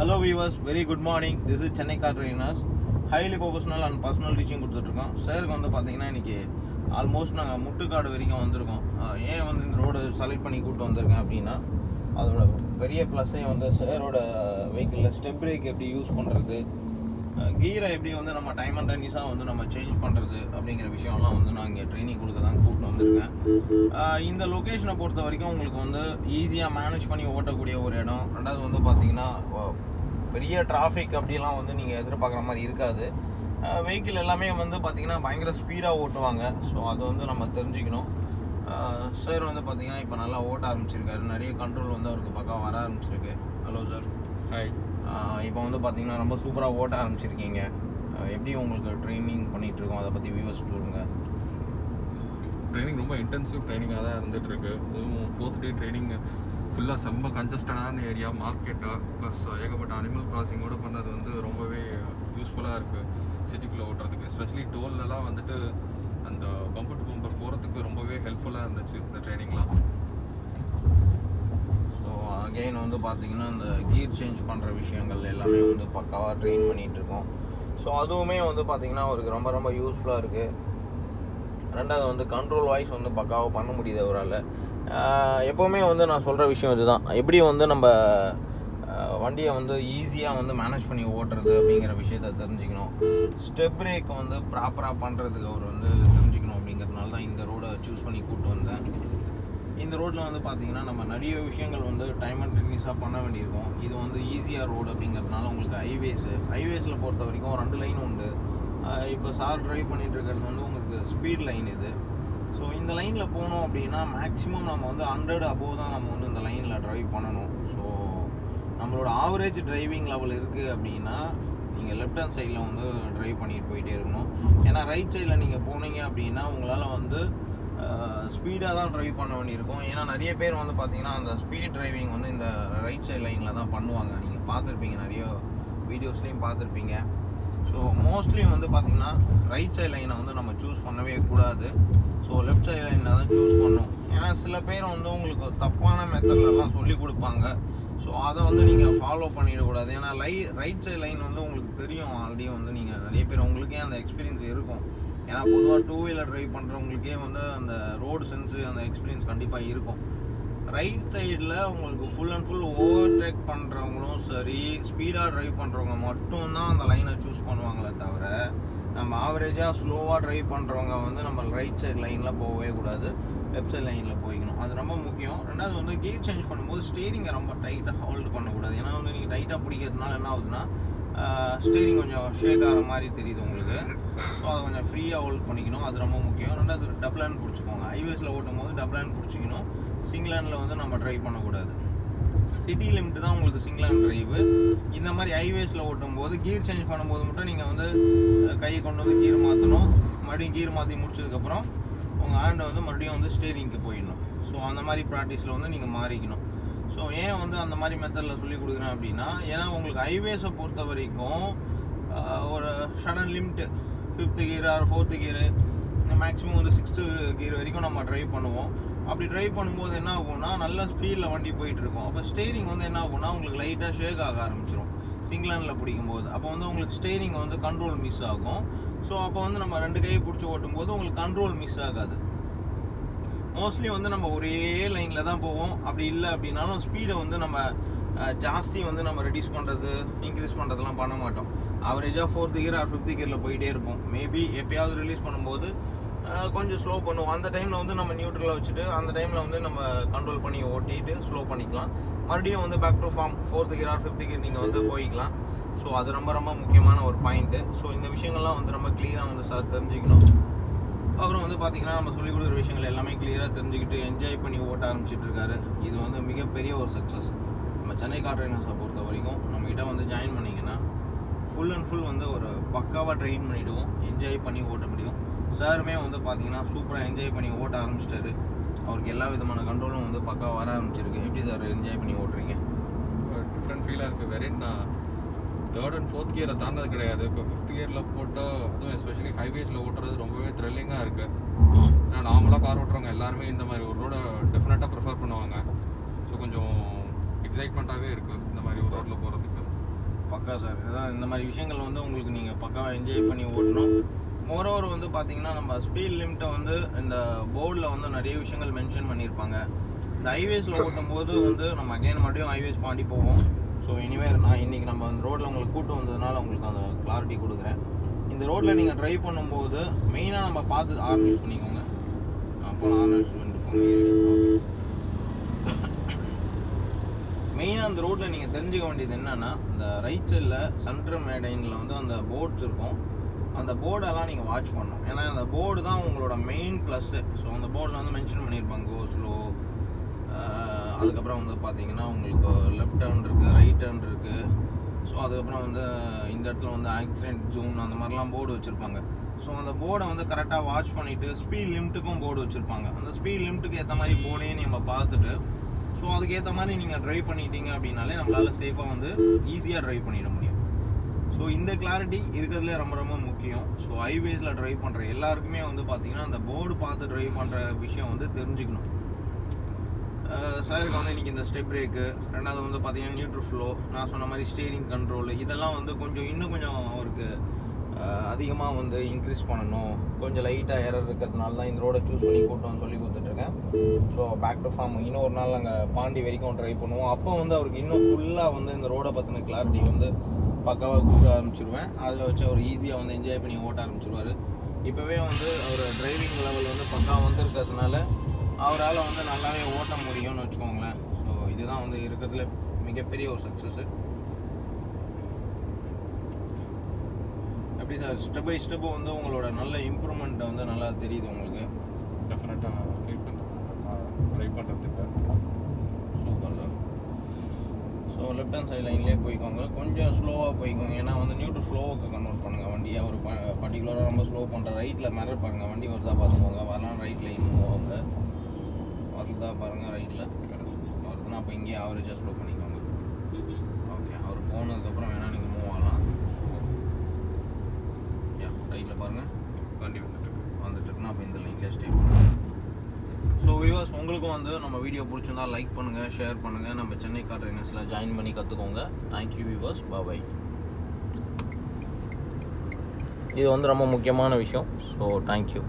Hello viewers, very good morning. This is Chennai car trainers. Highly professional and personal teaching கொடுத்துட்ருக்கோம். சாருக்கு வந்து பார்த்தீங்கன்னா இன்றைக்கி ஆல்மோஸ்ட் நாங்கள் முட்டுக்காடு வரைக்கும் வந்திருக்கோம். ஏன் வந்து இந்த ரோடு செலக்ட் பண்ணி கூப்பிட்டு வந்திருக்கேன் அப்படின்னா அதோட பெரிய ப்ளஸ்ஸே வந்து சாரோட வெஹிக்கிளில் ஸ்டெப் பிரேக் எப்படி யூஸ் பண்ணுறது, கீரை எப்படி வந்து நம்ம டைம் அண்ட் டென்னிஸாக வந்து நம்ம சேஞ்ச் பண்ணுறது அப்படிங்கிற விஷயம்லாம் வந்து நான் இங்கே ட்ரைனிங் கொடுக்க தான் கூப்பிட்டு வந்திருக்கேன். இந்த லொக்கேஷனை பொறுத்த வரைக்கும் உங்களுக்கு வந்து ஈஸியாக மேனேஜ் பண்ணி ஓட்டக்கூடிய ஒரு இடம். ரெண்டாவது வந்து பார்த்திங்கன்னா பெரிய டிராஃபிக் அப்படிலாம் வந்து நீங்கள் எதிர்பார்க்குற மாதிரி இருக்காது. வெஹிக்கிள் எல்லாமே வந்து பார்த்திங்கன்னா பயங்கர ஸ்பீடாக ஓட்டுவாங்க. ஸோ அது வந்து நம்ம தெரிஞ்சுக்கணும். சார் வந்து பார்த்திங்கன்னா இப்போ நல்லா ஓட்ட ஆரம்பிச்சிருக்காரு. நிறைய கண்ட்ரோல் வந்து அவருக்கு பக்கம் வர ஆரம்பிச்சிருக்கு. Hello sir. ஹாய். இப்போ வந்து பார்த்திங்கன்னா ரொம்ப சூப்பராக ஓட்ட ஆரம்பிச்சிருக்கீங்க. எப்படி உங்களுக்கு ட்ரைனிங் பண்ணிகிட்ருக்கோம், அதை பற்றி வியூவர்ஸ் சொல்லுங்கள். ட்ரைனிங் ரொம்ப இன்டென்சிவ் ட்ரைனிங்காக தான் இருந்துகிட்ருக்கு. அதுவும் 4th டே ட்ரைனிங் ஃபுல்லாக செம்ம கன்ஜஸ்டடான ஏரியா, மார்க்கெட்டு ப்ளஸ் ஏகப்பட்ட அனிமல் கிராசிங்கோடு பண்ணது வந்து ரொம்பவே யூஸ்ஃபுல்லாக இருக்குது சிட்டிக்குள்ளே ஓட்டுறதுக்கு. எஸ்பெஷலி டோல்லலாம் வந்துட்டு அந்த பம்பர் டு பம்பர் போகிறதுக்கு ரொம்பவே ஹெல்ப்ஃபுல்லாக இருந்துச்சு இந்த ட்ரைனிங்லாம். ஸோ அகெயின் வந்து பார்த்திங்கன்னா இந்த கீர் சேஞ்ச் பண்ணுற விஷயங்கள் எல்லாமே வந்து பக்காவாக ட்ரெயின் பண்ணிகிட்ருக்கோம். ஸோ அதுவுமே வந்து பார்த்திங்கன்னா அவருக்கு ரொம்ப ரொம்ப யூஸ்ஃபுல்லாக இருக்குது. ரெண்டாவது வந்து கண்ட்ரோல் வாய்ஸ் வந்து பக்காவாக பண்ண முடியுது அவரால். எப்போவுமே வந்து நான் சொல்கிற விஷயம் இதுதான், எப்படி வந்து நம்ம வண்டியை வந்து ஈஸியாக வந்து மேனேஜ் பண்ணி ஓட்டுறது அப்படிங்கிற விஷயத்த தெரிஞ்சுக்கணும். ஸ்டெப் பிரேக் வந்து ப்ராப்பராக பண்ணுறதுக்கு அவர் வந்து தெரிஞ்சுக்கணும். அப்படிங்கிறதுனால தான் இந்த ரோடை சூஸ் பண்ணி கூப்பிட்டு வந்தேன். இந்த ரோட்டில் வந்து பார்த்திங்கன்னா நம்ம நிறைய விஷயங்கள் வந்து டைம் அண்ட் டென்னிஸாக பண்ண வேண்டியிருக்கும். இது வந்து ஈஸியாக ரோடு அப்படிங்கிறதுனால உங்களுக்கு ஹைவேஸில் பொறுத்த வரைக்கும் 2 லைன் உண்டு. இப்போ சார் ட்ரைவ் பண்ணிகிட்டு இருக்கிறது வந்து உங்களுக்கு ஸ்பீட் லைன் இது. ஸோ இந்த லைனில் போனோம் அப்படின்னா மேக்ஸிமம் நம்ம வந்து 100 above தான் நம்ம வந்து இந்த லைனில் ட்ரைவ் பண்ணணும். ஸோ நம்மளோட ஆவரேஜ் டிரைவிங் லெவல் இருக்குது அப்படின்னா நீங்கள் லெஃப்ட் ஹேண்ட் சைடில் வந்து ட்ரைவ் பண்ணிட்டு போயிட்டே இருக்கணும். ஏன்னா ரைட் சைடில் நீங்கள் போனீங்க அப்படின்னா உங்களால் வந்து ஸ்பீடாக தான் ட்ரைவ் பண்ண வேண்டியிருக்கும். ஏன்னா நிறைய பேர் வந்து பார்த்திங்கன்னா அந்த ஸ்பீட் டிரைவிங் வந்து இந்த ரைட் சைட் லைனில் தான் பண்ணுவாங்க. நீங்கள் பார்த்துருப்பீங்க, நிறைய வீடியோஸ்லேயும் பார்த்துருப்பீங்க. ஸோ மோஸ்ட்லி வந்து பார்த்திங்கன்னா ரைட் சைட் லைனை வந்து நம்ம சூஸ் பண்ணவே கூடாது. ஸோ லெஃப்ட் சைட் லைனில் தான் சூஸ் பண்ணணும். ஏன்னா சில பேர் வந்து உங்களுக்கு தப்பான மெத்தட்லலாம் சொல்லி கொடுப்பாங்க. ஸோ அதை வந்து நீங்கள் ஃபாலோ பண்ணிடக்கூடாது. ஏன்னா ரைட் சைட் லைன் வந்து உங்களுக்கு தெரியும் ஆல்ரெடி, வந்து நீங்கள் நிறைய பேர் உங்களுக்கே அந்த எக்ஸ்பீரியன்ஸ் இருக்கும். ஏன்னா பொதுவாக 2 வீலர் ட்ரைவ் பண்ணுறவங்களுக்கே வந்து அந்த ரோடு சென்ஸு அந்த எக்ஸ்பீரியன்ஸ் கண்டிப்பாக இருக்கும். ரைட் சைடில் உங்களுக்கு ஃபுல் அண்ட் ஃபுல் ஓவர்டேக் பண்ணுறவங்களும் சரி, ஸ்பீடாக ட்ரைவ் பண்ணுறவங்க மட்டும்தான் அந்த லைனை சூஸ் பண்ணுவாங்களே தவிர, நம்ம ஆவரேஜாக ஸ்லோவாக ட்ரைவ் பண்ணுறவங்க வந்து நம்ம ரைட் சைட் லைனில் போகவே கூடாது, லெஃப்ட் சைட் லைனில் போய்க்கணும். அது ரொம்ப முக்கியம். ரெண்டாவது வந்து கீர் சேஞ்ச் பண்ணும்போது ஸ்டீரிங்கை ரொம்ப டைட்டாக ஹோல்டு பண்ணக்கூடாது. ஏன்னா வந்து நீங்கள் டைட்டாக பிடிக்கிறதுனால என்ன ஆகுதுன்னா ஸ்டீரிங் கொஞ்சம் ஷேக் ஆகிற மாதிரி தெரியுது உங்களுக்கு. ஸோ அதை கொஞ்சம் ஃப்ரீயாக ஹோல்ட் பண்ணிக்கணும், அது ரொம்ப முக்கியம். ரெண்டாவது டபுள் ஹேண்ட் பிடிச்சிக்கோங்க. ஹைவேஸில் ஓட்டும் போது டபுள் ஹேண்ட் பிடிச்சிக்கணும். சிங்கிள் ஹேண்டில் வந்து நம்ம ட்ரைவ் பண்ணக்கூடாது. சிட்டி லிமிட் தான் உங்களுக்கு சிங்கிள் ஹேண்ட் ட்ரைவு. இந்த மாதிரி ஹைவேஸில் ஓட்டும் போது கீர் சேஞ்ச் பண்ணும்போது மட்டும் நீங்கள் வந்து கையை கொண்டு வந்து கீர் மாற்றணும். மறுபடியும் கீர் மாற்றி முடிச்சதுக்கப்புறம் உங்கள் ஹேண்டை வந்து மறுபடியும் வந்து ஸ்டீரிங்க்கு போயிடணும். ஸோ அந்த மாதிரி ப்ராக்டிஸில் வந்து நீங்கள் மாறிக்கணும். ஸோ ஏன் வந்து அந்த மாதிரி மெத்தடில் சொல்லி கொடுக்குறேன் அப்படின்னா, ஏன்னா உங்களுக்கு ஹைவேஸை பொறுத்த வரைக்கும் ஒரு sudden limit 5th gear or 4th gear maximum வந்து 6th கியர் வரைக்கும் நம்ம ட்ரைவ் பண்ணுவோம். அப்படி ட்ரைவ் பண்ணும்போது என்ன ஆகும்னா நல்ல ஸ்பீடில் வண்டி போயிட்டுருக்கும். அப்போ ஸ்டேரிங் வந்து என்ன ஆகும்னா உங்களுக்கு லைட்டாக ஷேக் ஆக ஆரம்பிச்சிடும் சிங்கிள் ஹேண்டில் பிடிக்கும்போது. அப்போ வந்து உங்களுக்கு ஸ்டேரிங் வந்து கண்ட்ரோல் மிஸ் ஆகும். ஸோ அப்போ வந்து நம்ம 2 கையை பிடிச்சி ஓட்டும்போது உங்களுக்கு கண்ட்ரோல் மிஸ் ஆகாது. மோஸ்ட்லி வந்து நம்ம ஒரே லைனில் தான் போவோம். அப்படி இல்லை அப்படின்னாலும் ஸ்பீடை வந்து நம்ம ஜாஸ்தி வந்து நம்ம ரெடியூஸ் பண்ணுறது, இன்க்ரீஸ் பண்ணுறதுலாம் பண்ண மாட்டோம். ஆவரேஜாக 4th கியர் ஆர் 5th கியரில் போயிட்டே இருப்போம். மேபி எப்போயாவது ரிலீஸ் பண்ணும்போது கொஞ்சம் ஸ்லோ பண்ணுவோம். அந்த டைமில் வந்து நம்ம நியூட்ரலில் வச்சுட்டு அந்த டைமில் வந்து நம்ம கண்ட்ரோல் பண்ணி ஓட்டிட்டு ஸ்லோ பண்ணிக்கலாம். மறுபடியும் வந்து back to form 4th gear or 5th gear நீங்கள் வந்து போய்க்கலாம். ஸோ அது ரொம்ப ரொம்ப முக்கியமான ஒரு பாயிண்ட்டு. ஸோ இந்த விஷயங்கள்லாம் வந்து ரொம்ப கிளியராக வந்து சார் தெரிஞ்சுக்கணும். அப்புறம் வந்து பார்த்திங்கன்னா நம்ம சொல்லிக் கொடுக்குற விஷயங்கள் எல்லாமே கிளியராக தெரிஞ்சுக்கிட்டு என்ஜாய் பண்ணி ஓட்ட ஆரம்பிச்சிட்ருக்காரு. இது வந்து மிகப்பெரிய ஒரு சக்ஸஸ். நம்ம சென்னை கார் ட்ரைனர்ஸை பொறுத்த வரைக்கும் நம்மகிட்ட வந்து ஜாயின் பண்ணிங்கன்னா ஃபுல் அண்ட் ஃபுல் வந்து ஒரு பக்காவாக ட்ரெயின் பண்ணிவிடுவோம், என்ஜாய் பண்ணி ஓட்ட முடியும். சாருமே வந்து பார்த்திங்கன்னா சூப்பராக என்ஜாய் பண்ணி ஓட்ட ஆரம்பிச்சிட்டாரு. அவருக்கு எல்லா விதமான கண்ட்ரோலும் வந்து பக்காவாக வர ஆரம்பிச்சிருக்கு. எப்படி சார் என்ஜாய் பண்ணி ஓட்டுறீங்க? டிஃப்ரெண்ட் ஃபீலாக இருக்குது. நான் 3rd and 4th கியரை தாண்டது கிடையாது. இப்போ 5th கியரில் போட்டால் அதுவும் எஸ்பெஷலி ஹைவேஸில் ஓட்டுறது ரொம்பவே த்ரில்லிங்காக இருக்குது. ஏன்னா நார்மலாக கார் ஓட்டுறவங்க எல்லாருமே இந்த மாதிரி ஒரு ரோடை டெஃபினட்டாக ப்ரிஃபர் பண்ணுவாங்க. ஸோ கொஞ்சம் எக்ஸைட்மெண்ட்டாகவே இருக்குது இந்த மாதிரி ஒரு ரோட்டில் போகிறதுக்கு. பக்கா சார். அதான் இந்த மாதிரி விஷயங்கள் வந்து உங்களுக்கு நீங்கள் பக்காவாக என்ஜாய் பண்ணி ஓட்டணும். மோரோவர் வந்து பார்த்தீங்கன்னா நம்ம ஸ்பீட் லிமிட்டை வந்து இந்த போர்டில் வந்து நிறைய விஷயங்கள் மென்ஷன் பண்ணியிருப்பாங்க. இந்த ஹைவேஸில் ஓட்டும்போது வந்து நம்ம அகைன் மறுபடியும் ஹைவேஸ் தாண்டி போவோம். ஸோ எனிவே நான் இன்றைக்கி நம்ம அந்த ரோட்டில் உங்களுக்கு கூட்டு வந்ததுனால உங்களுக்கு அந்த கிளாரிட்டி கொடுக்குறேன். இந்த ரோட்டில் நீங்கள் ட்ரைவ் பண்ணும்போது மெயினாக நம்ம பார்த்து ஹார்ன் யூஸ் பண்ணிக்கோங்க. அப்போ ஹார்ன் யூஸ் பண்ணிட்டு மெயினாக அந்த ரோட்டில் நீங்கள் தெரிஞ்சுக்க வேண்டியது என்னென்னா, இந்த ரைட் சைடில் சென்ட்ரல் மேடைனில் வந்து அந்த போர்ட்ஸ் இருக்கும். அந்த போர்டெல்லாம் நீங்கள் வாட்ச் பண்ணணும். ஏன்னா அந்த போர்டு தான் உங்களோட மெயின் ப்ளஸ்ஸு. ஸோ அந்த போர்டில் வந்து மென்ஷன் பண்ணியிருப்பாங்க கோ ஸ்லோ. அதுக்கப்புறம் வந்து பார்த்தீங்கன்னா உங்களுக்கு லெஃப்ட் ஹேண்ட் இருக்குது, ரைட் ஹேண்ட் இருக்குது. ஸோ அதுக்கப்புறம் வந்து இந்த இடத்துல வந்து ஆக்சிடென்ட் ஜோன் அந்த மாதிரிலாம் போர்டு வச்சுருப்பாங்க. ஸோ அந்த போர்டை வந்து கரெக்டாக வாட்ச் பண்ணிவிட்டு ஸ்பீட் லிமிட்டுக்கும் போர்டு வச்சுருப்பாங்க. அந்த ஸ்பீட் லிமிட்டுக்கு ஏற்ற மாதிரி போர்டையும் நம்ம பார்த்துட்டு ஸோ அதுக்கேற்ற மாதிரி நீங்கள் ட்ரைவ் பண்ணிட்டீங்க அப்படின்னாலே நம்மளால் சேஃபாக வந்து ஈஸியாக ட்ரைவ் பண்ணிட முடியும். ஸோ இந்த கிளாரிட்டி இருக்கிறதுலே ரொம்ப ரொம்ப முக்கியம். ஸோ ஹைவேஸில் ட்ரைவ் பண்ணுற எல்லாருக்குமே வந்து பார்த்திங்கன்னா அந்த போர்டு பார்த்து ட்ரைவ் பண்ணுற விஷயம் வந்து தெரிஞ்சுக்கணும். சாருக்கு வந்து இன்றைக்கி இந்த ஸ்டெப் பிரேக்கு, ரெண்டாவது வந்து பார்த்திங்கன்னா நியூட்ரல் ஃப்ளோ, நான் சொன்ன மாதிரி ஸ்டீரிங் கண்ட்ரோலு, இதெல்லாம் வந்து இன்னும் கொஞ்சம் அவருக்கு அதிகமாக வந்து இன்க்ரீஸ் பண்ணணும். கொஞ்சம் லைட்டாக எரர் இருக்கிறதுனால தான் இந்த ரோடை சூஸ் பண்ணி கூட்டம்னு சொல்லி கொடுத்துட்ருக்கேன். ஸோ பேக் டு ஃபார்ம் இன்னும் ஒரு நாள் நாங்கள் பாண்டி வரைக்கும் ட்ரை பண்ணுவோம். அப்போ வந்து அவருக்கு இன்னும் ஃபுல்லாக வந்து இந்த ரோடை பற்றின கிளாரிட்டி வந்து பக்காவாக கொடுக்க ஆரம்பிச்சிடுவேன். அதில் வச்சு அவர் ஈஸியாக வந்து என்ஜாய் பண்ணி ஓட்ட ஆரம்பிச்சிடுவார். இப்போவே வந்து அவர் டிரைவிங் லெவல் வந்து பக்காவாக வந்துருக்கிறதுனால அவரால் வந்து நல்லாவே ஓட்ட முடியும்னு வச்சுக்கோங்களேன். ஸோ இதுதான் வந்து இருக்கிறதுல மிகப்பெரிய ஒரு சக்ஸஸ்ஸு. எப்படி சார் ஸ்டெப் பை ஸ்டெப்பு வந்து உங்களோட நல்ல இம்ப்ரூவ்மெண்ட் வந்து நல்லா தெரியுது உங்களுக்கு? டெஃபினட்டாக ஃபீல் பண்ணுறேன் ட்ரை பண்ணுறதுக்கு. Super sir. So left hand side லைன்லேயே போய்க்கோங்க, கொஞ்சம் ஸ்லோவாக போய்க்கோங்க. ஏன்னா வந்து நியூட்ரல் ஃப்ளோவுக்கு கன்வெர்ட் பண்ணுங்கள் வண்டியை. ஒரு பர்டிகுலராக ரொம்ப ஸ்லோ பண்ணுற ரைட்டில் மிரர் பாருங்கள், வண்டி வருதா பார்த்துக்கோங்க. வரலாம் ரைட் லைன் போவாங்க, வருதா பாருங்கள் ரைட்டில் வருதுன்னா அப்போ இங்கேயே ஆவரேஜாக ஸ்லோ பண்ணிக்கோங்க. ஓகே, அவர் போனதுக்கப்புறம் வேணால் நீங்கள் மூவ் ஆகலாம். ரைட்டில் பாருங்கள் வண்டி வந்துட்டுருக்குன்னா அப்போ இந்த லைன்லேயே ஸ்டே பண்ணுங்கள். ஸோ வியூவர்ஸ், உங்களுக்கும் வந்து நம்ம வீடியோ பிடிச்சிருந்தா லைக் பண்ணுங்கள், ஷேர் பண்ணுங்கள். நம்ம சென்னை கார் ட்ரைனர்ஸில் ஜாயின் பண்ணி கற்றுக்கோங்க. தேங்க்யூ வியூவர்ஸ், பாய். இது வந்து ரொம்ப முக்கியமான விஷயம். So thank you.